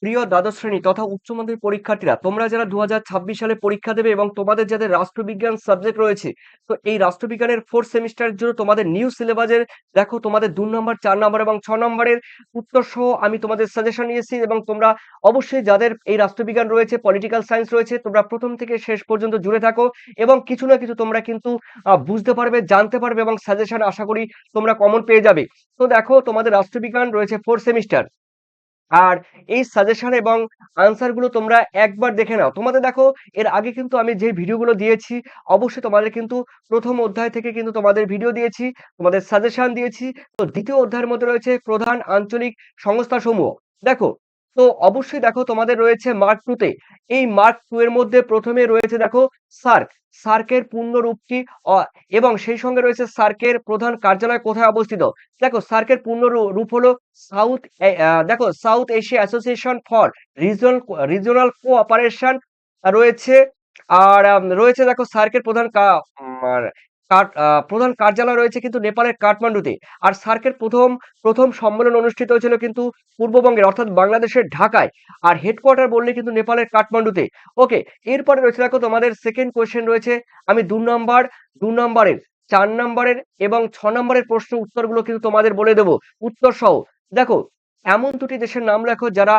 প্রিয় দ্বাদশ শ্রেণী তথা উচ্চ মাধ্যমিক পরীক্ষার্থীরা, তোমরা যারা 2026 সালে পরীক্ষা দেবে এবং তোমাদের যাদের রাষ্ট্রবিজ্ঞান সাবজেক্ট রয়েছে, তো এই রাষ্ট্রবিজ্ঞানের ফোর্থ সেমিস্টারের জন্য তোমাদের নিউ সিলেবাসের দেখো তোমাদের 2 নম্বর, 4 নম্বর এবং 6 নম্বরের উত্তর সহ আমি তোমাদের সাজেশন নিয়েছি। এবং তোমরা অবশ্যই যাদের এই রাষ্ট্রবিজ্ঞান রয়েছে, পলিটিক্যাল সায়েন্স রয়েছে, তোমরা প্রথম থেকে শেষ পর্যন্ত জুড়ে থাকো এবং কিছু না কিছু তোমরা কিন্তু বুঝতে পারবে, জানতে পারবে এবং সাজেশন আশা করি তোমরা কমন পেয়ে যাবে। তো দেখো তোমাদের রাষ্ট্রবিজ্ঞান রয়েছে ফোর্থ সেমিস্টার, আর এই সাজেশন এবং আনসার গুলো তোমরা একবার দেখে নাও। তোমাদের দেখো এর আগে কিন্তু আমি যে ভিডিওগুলো দিয়েছি, অবশ্যই তোমাদের কিন্তু প্রথম অধ্যায় থেকে কিন্তু তোমাদের ভিডিও দিয়েছি, তোমাদের সাজেশন দিয়েছি। তো দ্বিতীয় অধ্যায়ের মধ্যে রয়েছে প্রধান আঞ্চলিক সংস্থা সমূহ। দেখো, তো অবশ্যই দেখো তোমাদের রয়েছে মার্ক টু তে। এই মার্ক টু এর মধ্যে প্রথমে রয়েছে দেখো সার্ক। সার্কের পূর্ণ রূপ কি, এবং সেই সঙ্গে রয়েছে সার্কের প্রধান কার্যালয় কোথায় অবস্থিত। দেখো সার্কের পূর্ণ রূপ হলো সাউথ, দেখো south Asia association for regional regional cooperation রয়েছে। আর রয়েছে দেখো সার্কের প্রধান কার্যালয় রয়েছে কিন্তু নেপালের কাঠমান্ডুতে। আর সার্কের প্রথম প্রথম সম্মেলন অনুষ্ঠিত হয়েছিল কিন্তু পূর্ববঙ্গের অর্থাৎ বাংলাদেশের ঢাকায়। আর হেডকোয়ার্টার বললে কিন্তু নেপালের কাঠমান্ডুতে। ওকে, এরপরে রয়েছে দেখো তোমাদের সেকেন্ড কোয়েশ্চেন রয়েছে, আমি 2 নম্বরের 4 নম্বরের এবং 6 নম্বরের প্রশ্ন উত্তরগুলো কিন্তু তোমাদের বলে দেবো উত্তর সহ। দেখো, এমন দুটি দেশের নাম লেখো যারা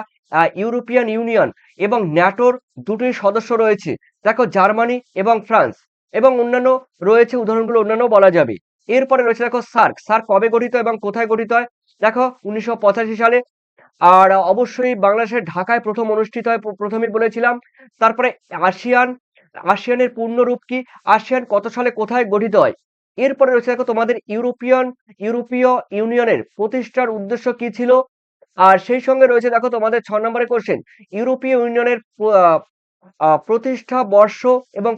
ইউরোপিয়ান ইউনিয়ন এবং ন্যাটোর দুটি সদস্য রয়েছে। দেখো জার্মানি এবং ফ্রান্স, এবং অন্যান্য রয়েছে, উদাহরণগুলো অন্যান্য বলা যাবে। এরপরে রয়েছে দেখো সার্ক। সার্ক কবে গঠিত এবং কোথায় গঠিত হয়? দেখো 1985 সালে। আর অবশ্যই বাংলাদেশের ঢাকায় প্রথম অনুষ্ঠিত হয়, প্রথমেই বলেছিলাম। তারপরে আসিয়ান, আসিয়ানের পূর্ণরূপ কি, আসিয়ান কত সালে কোথায় গঠিত হয়? এরপরে রয়েছে দেখো তোমাদের ইউরোপীয় ইউনিয়নের প্রতিষ্ঠার উদ্দেশ্য কি ছিল। আর সেই সঙ্গে রয়েছে দেখো তোমাদের 6 নম্বরের কোশ্চেন, ইউরোপীয় ইউনিয়নের প্রতিষ্ঠা বর্ষ এবং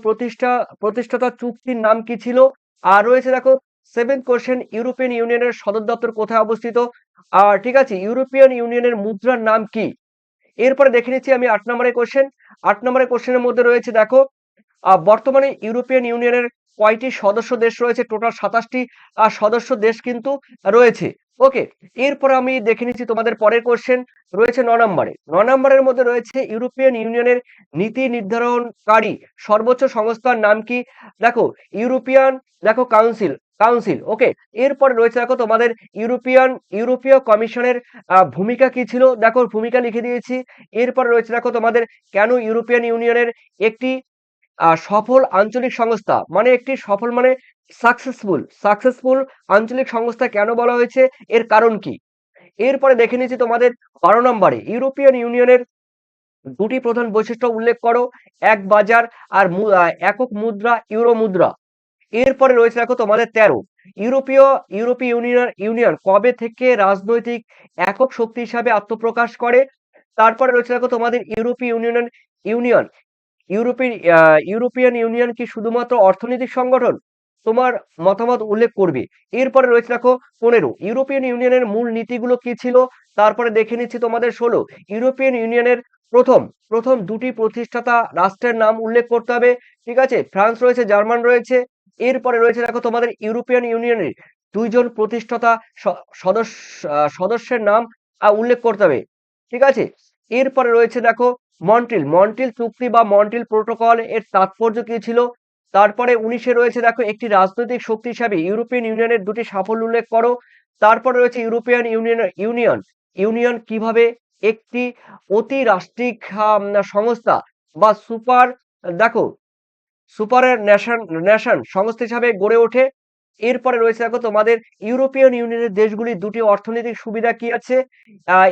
প্রতিষ্ঠাতা চুক্তির নাম কি ছিল। আর রয়েছে দেখো সেভেন্থ কোশ্চেন, ইউরোপিয়ান ইউনিয়নের সদর দপ্তর কোথায় অবস্থিত। আর ঠিক আছে, ইউরোপিয়ান ইউনিয়নের মুদ্রার নাম কি। এরপরে দেখে নিচ্ছি আমি 8 নম্বরের কোশ্চেন। 8 নম্বরের কোশ্চেনের মধ্যে রয়েছে দেখো বর্তমানে ইউরোপিয়ান ইউনিয়নের কয়টি সদস্য দেশ রয়েছে। টোটাল 27টি সদস্য দেশ কিন্তু রয়েছে। ওকে, এরপরে আমি দেখে নিচ্ছি তোমাদের পরের কোশ্চেন রয়েছে 9 নম্বরে। 9 নম্বরের মধ্যে রয়েছে ইউরোপিয়ান ইউনিয়নের নীতি নির্ধারণকারী সর্বোচ্চ সংস্থার নাম কি। দেখো ইউরোপিয়ান, দেখো কাউন্সিল, কাউন্সিল। ওকে, এরপরে রয়েছে দেখো তোমাদের ইউরোপীয় কমিশনের ভূমিকা কি ছিল। দেখো ভূমিকা লিখে দিয়েছি। এরপরে রয়েছে দেখো তোমাদের কেন ইউরোপিয়ান ইউনিয়নের একটি সফল আঞ্চলিক সংস্থা, মানে একটি সফল মানে সাকসেসফুল আঞ্চলিক সংস্থা কেন বলা হয়েছে, এর কারণ কি। এরপরে দেখে নিচ্ছি তোমাদের 12 নম্বরে, ইউরোপিয়ান ইউনিয়নের দুটি প্রধান বৈশিষ্ট্য উল্লেখ করো। এক বাজার আর একক মুদ্রা ইউরো মুদ্রা। এরপরে রয়েছে দেখো তোমাদের 13, ইউরোপীয় ইউনিয়ন কবে থেকে রাজনৈতিক একক শক্তি হিসাবে আত্মপ্রকাশ করে। তারপরে রয়েছে দেখো তোমাদের ইউনিয়ন ইউরোপিয়ান ইউনিয়ন কি শুধুমাত্র অর্থনৈতিক সংগঠন, তোমার মতামত উল্লেখ করবে। এরপরে রয়েছে দেখো 15, ইউরোপিয়ান ইউনিয়নের মূল নীতিগুলো কি ছিল। তারপরে দেখে নিচ্ছি তোমাদের 16, ইউরোপিয়ান ইউনিয়নের প্রথম প্রথম দুটি প্রতিষ্ঠাতা রাষ্ট্রের নাম উল্লেখ করতে হবে। ঠিক আছে, ফ্রান্স রয়েছে, জার্মান রয়েছে। এরপরে রয়েছে দেখো তোমাদের ইউরোপিয়ান ইউনিয়নের দুইজন প্রতিষ্ঠাতা সদস্যের নাম উল্লেখ করতে হবে। ঠিক আছে, এরপরে রয়েছে দেখো মন্ট্রিল চুক্তি বা মন্ট্রিল প্রোটোকল এর তাৎপর্য কি ছিল। তারপরে 19-এ রয়েছে দেখো একটি রাজনৈতিক শক্তি হিসাবে ইউরোপিয়ান ইউনিয়নের দুটি সাফল্য উল্লেখ করো। তারপরে রয়েছে ইউরোপিয়ান ইউনিয়ন কিভাবে একটি অতি রাষ্ট্রিক সংস্থা বা দেখো সুপার নেশন সংস্থা হিসাবে গড়ে ওঠে। এরপরে রয়েছে দেখো তোমাদের ইউরোপিয়ান ইউনিয়নের দেশগুলির দুটি অর্থনৈতিক সুবিধা কি আছে।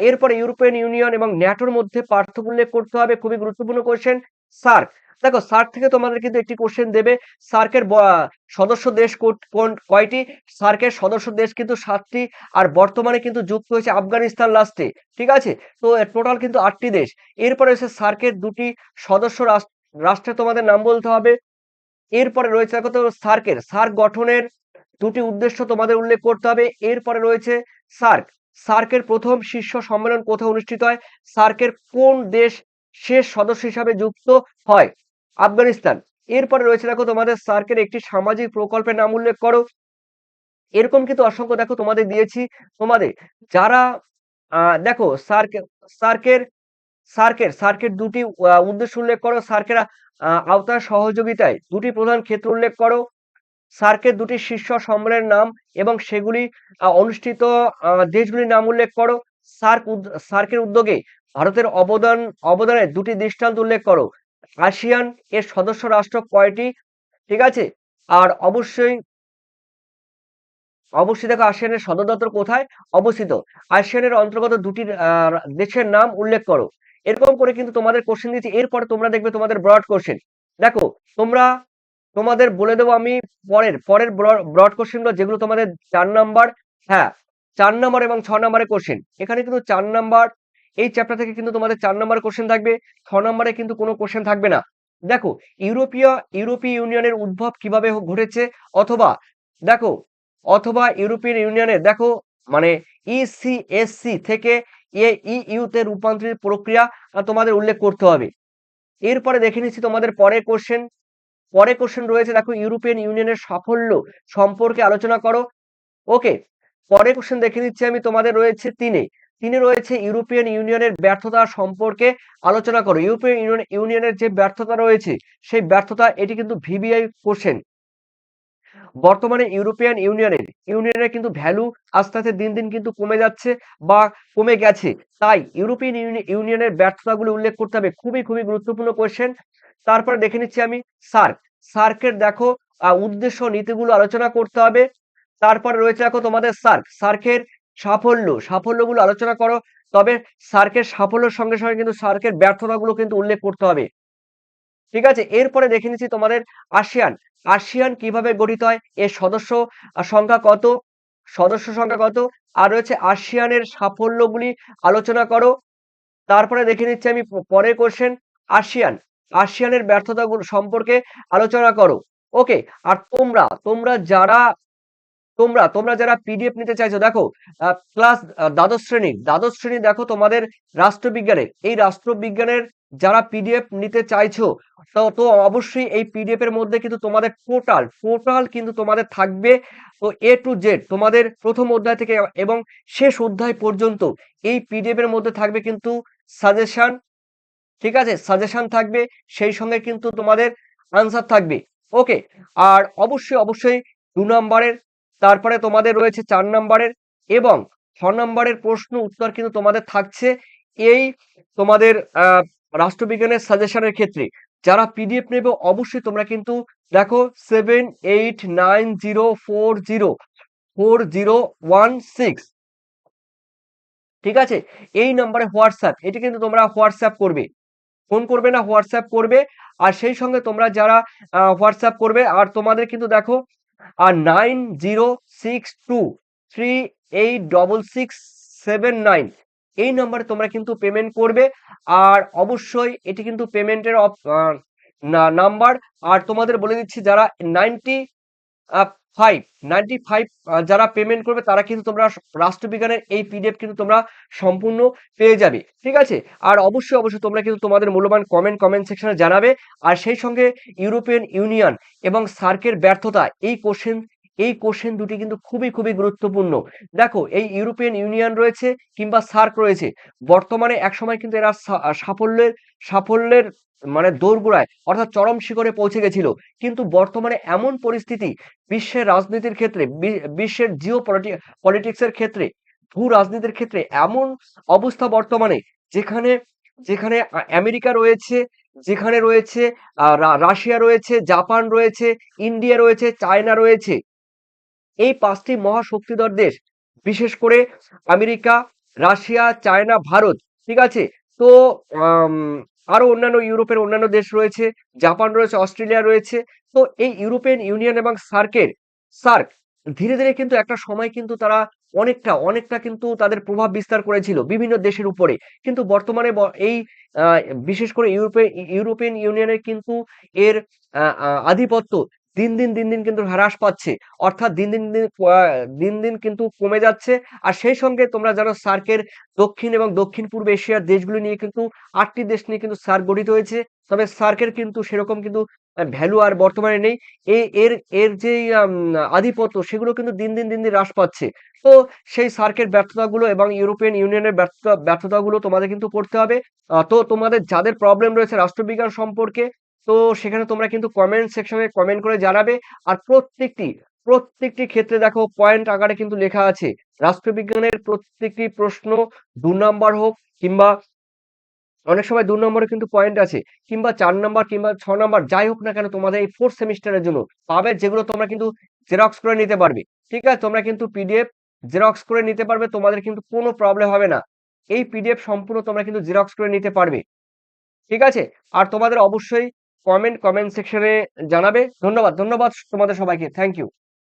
এরপরে ইউরোপিয়ান ইউনিয়ন এবং ন্যাটোর মধ্যে পার্থক্য উল্লেখ করতে হবে, খুবই গুরুত্বপূর্ণ কোশ্চেন। সার্ক, দেখো সার্ক থেকে তোমাদের কিন্তু একটি কোশ্চেন দেবে, সার্কের সদস্য দেশ কয়টি। সার্কের সদস্য দেশ কিন্তু 7টি, আর বর্তমানে কিন্তু যুক্ত হয়েছে আফগানিস্তান লাস্টে। ঠিক আছে, তো টোটাল কিন্তু 8টি দেশ। এরপরে হচ্ছে সার্কের দুটি সদস্য রাষ্ট্রে তোমাদের নাম বলতে হবে। এরপরে রয়েছে দেখো তো সার্ক গঠনের দুটি উদ্দেশ্য তোমাদের উল্লেখ করতে হবে। এরপরে রয়েছে সার্কের প্রথম শীর্ষ সম্মেলন কোথায় অনুষ্ঠিত হয়। সার্কের কোন দেশ শেষ সদস্য হিসাবে যুক্ত হয়, আফগানিস্তান। এরপরে রয়েছে দেখো তোমাদের সার্কের একটি সামাজিক প্রকল্পের নাম উল্লেখ করো। এরকম কিন্তু অসংখ্য দেখো তোমাদের দিয়েছি। তোমাদের যারা দেখো সার্কের সার্কের দুটি উদ্দেশ্য উল্লেখ করো। সার্কের আওতায় সহযোগিতায় দুটি প্রধান ক্ষেত্র উল্লেখ করো। সার্কের দুটি শীর্ষ সম্মেলনের নাম এবং সেগুলি অনুষ্ঠিত দেশগুলির নাম উল্লেখ করো। সার্কের উদ্যোগে ভারতের অবদানের দুটি দৃষ্টান্ত উল্লেখ করো। আসিয়ান এর সদস্য রাষ্ট্র কয়টি? ঠিক আছে। আর অবশ্যই দেখো আসিয়ানের সদর দপ্তর কোথায় অবস্থিত। আসিয়ানের অন্তর্গত দুটি দেশের নাম উল্লেখ করো। এরকম করে কিন্তু তোমাদের কোশ্চেন দিয়েছি। এরপরে তোমরা দেখবে তোমাদের ব্রড কোশ্চেন। দেখো তোমরা তোমাদের বলে দেবো আমি পরের ব্রড কোশ্চেন গুলো, যেগুলো তোমাদের 4 নাম্বার, হ্যাঁ 4 নাম্বার এবং 6 নাম্বারের কোশ্চেন। এখানে কিন্তু 4 নাম্বার, এই চ্যাপ্টার থেকে কিন্তু তোমাদের 4 নাম্বার কোশ্চেন থাকবে, 6 নাম্বারে কিন্তু কোনো কোশ্চেন থাকবে না। দেখো ইউরোপীয় ইউনিয়নের উদ্ভব কিভাবে ঘটেছে, অথবা দেখো ইউরোপিয়ান ইউনিয়নের দেখো মানে ইসিএসসি থেকে ইইউ তে রূপান্তরিত প্রক্রিয়া তোমাদের উল্লেখ করতে হবে। এরপরে দেখে নিচ্ছি তোমাদের পরে কোশ্চেন রয়েছে। দেখো ইউরোপিয়ান ইউনিয়নের সাফল্য সম্পর্কে আলোচনা করো। ওকে, পরে কোশ্চেন দেখে নিচ্ছি আমি, তোমাদের রয়েছে তিনে রয়েছে ইউরোপিয়ান ইউনিয়নের ব্যর্থতা সম্পর্কে আলোচনা করো। ইউরোপিয়ান ইউনিয়নের যে ব্যর্থতা রয়েছে সেই ব্যর্থতা, এটি কিন্তু ভিভিআই কোশ্চেন। বর্তমানে ইউরোপিয়ান ইউনিয়নের কিন্তু ভ্যালু আস্তে আস্তে দিন দিন কিন্তু কমে যাচ্ছে বা কমে গেছে। তাই ইউরোপিয়ান ইউনিয়নের ব্যর্থতাগুলো উল্লেখ করতে হবে। খুবই খুবই গুরুত্বপূর্ণ কোশ্চেন। তারপরে দেখে নিচ্ছি আমি সার্কের দেখো উদ্দেশ্য নীতিগুলো আলোচনা করতে হবে। তারপরে রয়েছে দেখো তোমাদের সার্কের সাফল্যগুলো আলোচনা করো। তবে সার্কের সাফল্যের সঙ্গে সঙ্গে কিন্তু সার্কের ব্যর্থতাগুলো কিন্তু উল্লেখ করতে হবে। ঠিক আছে। এরপরে দেখে নিচ্ছি তোমাদের আসিয়ান কিভাবে গঠিত হয়, এর সদস্য সংখ্যা কত, আর রয়েছে আসিয়ানের সাফল্যগুলি আলোচনা করো। তারপরে দেখে নিচ্ছি আমি পরের কোশ্চেন, আসিয়ানের ব্যর্থতাগুলো সম্পর্কে আলোচনা করো। ওকে, আর তোমরা যারা পিডিএফ নিতে চাইছো, দেখো ক্লাস দ্বাদশ শ্রেণী দেখো তোমাদের রাষ্ট্রবিজ্ঞানের যারা পিডিএফ নিতে চাইছো, তো অবশ্যই এই পিডিএফ এর মধ্যে কিন্তু তোমাদের টোটাল কিন্তু তোমাদের থাকবে। তো এ টু জেড তোমাদের প্রথম অধ্যায় থেকে এবং শেষ অধ্যায় পর্যন্ত এই পিডিএফ এর মধ্যে থাকবে কিন্তু সাজেশন। ঠিক আছে, সাজেশন থাকবে, সেই সঙ্গে কিন্তু তোমাদের আনসার থাকবে। ওকে, আর অবশ্যই 2 নাম্বারের, তারপরে তোমাদের রয়েছে 4 নাম্বারের এবং 6 নাম্বারের প্রশ্ন উত্তর কিন্তু তোমাদের থাকছে এই তোমাদের রাষ্ট্রবিজ্ঞানের সাজেশনের ক্ষেত্রে। যারা পিডিএফ নেবে অবশ্যই তোমরা কিন্তু দেখো 7890404016, ঠিক আছে, এই নাম্বারে হোয়াটসঅ্যাপ, এটি কিন্তু তোমরা হোয়াটসঅ্যাপ করবে, ফোন করবে না, হোয়াটসঅ্যাপ করবে। আর সেই সঙ্গে তোমরা যারা হোয়াটসঅ্যাপ করবে, আর তোমাদের কিন্তু দেখো 9062386679 এই নাম্বারে তোমরা কিন্তু পেমেন্ট করবে। আর অবশ্যই এটি কিন্তু পেমেন্টের নাম্বার। আর তোমাদের বলে দিচ্ছি, যারা 95 যারা পেমেন্ট করবে তারা কিন্তু তোমরা রাষ্ট্রবিজ্ঞানের এই পিডিএফ কিন্তু তোমরা সম্পূর্ণ পেয়ে যাবে। ঠিক আছে। আর অবশ্যই তোমরা কিন্তু তোমাদের মূল্যবান কমেন্ট সেকশনে জানাবে। আর সেই সঙ্গে ইউরোপিয়ান ইউনিয়ন এবং সার্কের ব্যর্থতা, এই কোশ্চেন দুটি কিন্তু খুবই খুবই গুরুত্বপূর্ণ। দেখো এই ইউরোপিয়ান ইউনিয়ন রয়েছে কিংবা সার্ক রয়েছে, বর্তমানে একসময় কিন্তু এরা সাফল্যের মানে দোরগোড়ায় অর্থাৎ চরম শিখরে পৌঁছে গেছিল। কিন্তু বর্তমানে এমন পরিস্থিতি, বিশ্বের রাজনীতির ক্ষেত্রে, বিশ্বের পলিটিক্সের ক্ষেত্রে, ভূ রাজনীতির ক্ষেত্রে এমন অবস্থা বর্তমানে, যেখানে যেখানে আমেরিকা রয়েছে, যেখানে রয়েছে রাশিয়া রয়েছে, জাপান রয়েছে, ইন্ডিয়া রয়েছে, চায়না রয়েছে, এই 5টি মহাশক্তিধর দেশ, বিশেষ করে আমেরিকা, রাশিয়া, চায়না, ভারত। ঠিক আছে। তো আম, আরো অন্যান্য ইউরোপের অন্যান্য দেশ রয়েছে, জাপান রয়েছে, অস্ট্রেলিয়া রয়েছে। তো এই ইউরোপিয়ান ইউনিয়ন এবং সার্ক ধীরে ধীরে কিন্তু একটা সময় কিন্তু তারা অনেকটা কিন্তু তাদের প্রভাব বিস্তার করেছিল বিভিন্ন দেশের উপরে। কিন্তু বর্তমানে এই আহ, বিশেষ করে ইউরোপিয়ান ইউনিয়নের কিন্তু এর আধিপত্য দিন দিন কিন্তু হ্রাস পাচ্ছে, অর্থাৎ দিন দিন কিন্তু কমে যাচ্ছে। আর সেই সঙ্গে তোমরা জানো সার্কের দক্ষিণ এবং দক্ষিণ পূর্ব এশিয়ার দেশগুলো নিয়ে কিন্তু 8টি দেশ নিয়ে কিন্তু সার্ক গঠিত হয়েছে। তবে সার্কের কিন্তু সেরকম কিন্তু ভ্যালু আর বর্তমানে নেই। এর এর যেই আধিপত্য সেগুলো কিন্তু দিন দিন হ্রাস পাচ্ছে। তো সেই সার্কের ব্যর্থতাগুলো এবং ইউরোপিয়ান ইউনিয়নের ব্যর্থতাগুলো তোমাদের কিন্তু পড়তে হবে। তো তোমাদের যাদের প্রবলেম রয়েছে রাষ্ট্রবিজ্ঞান সম্পর্কে, তো সেখানে তোমরা কিন্তু কমেন্ট সেকশনে কমেন্ট করে জানাবে। আর প্রত্যেকটি ক্ষেত্রে দেখো পয়েন্ট আকারে কিন্তু লেখা আছে। রাষ্ট্রবিজ্ঞানের প্রত্যেকটি প্রশ্ন ২ নাম্বার হোক কিংবা অনেক সময় ২ নম্বরে কিন্তু পয়েন্ট আছে, কিংবা ৪ নাম্বার কিংবা ৬ নাম্বার যাই হোক না কেন তোমাদের এই 4th সেমিস্টারের জন্য পাবে, যেগুলো তোমরা কিন্তু জেরক্স করে নিতে পারবে। ঠিক আছে? তোমরা কিন্তু পিডিএফ জেরক্স করে নিতে পারবে। তোমাদের কিন্তু কোনো প্রবলেম হবে না। এই পিডিএফ সম্পূর্ণ তোমরা কিন্তু জেরক্স করে নিতে পারবে। ঠিক আছে? আর তোমাদের অবশ্যই কমেন্ট সেকশনে জানাবে। ধন্যবাদ তোমাদের সবাইকে। Thank you.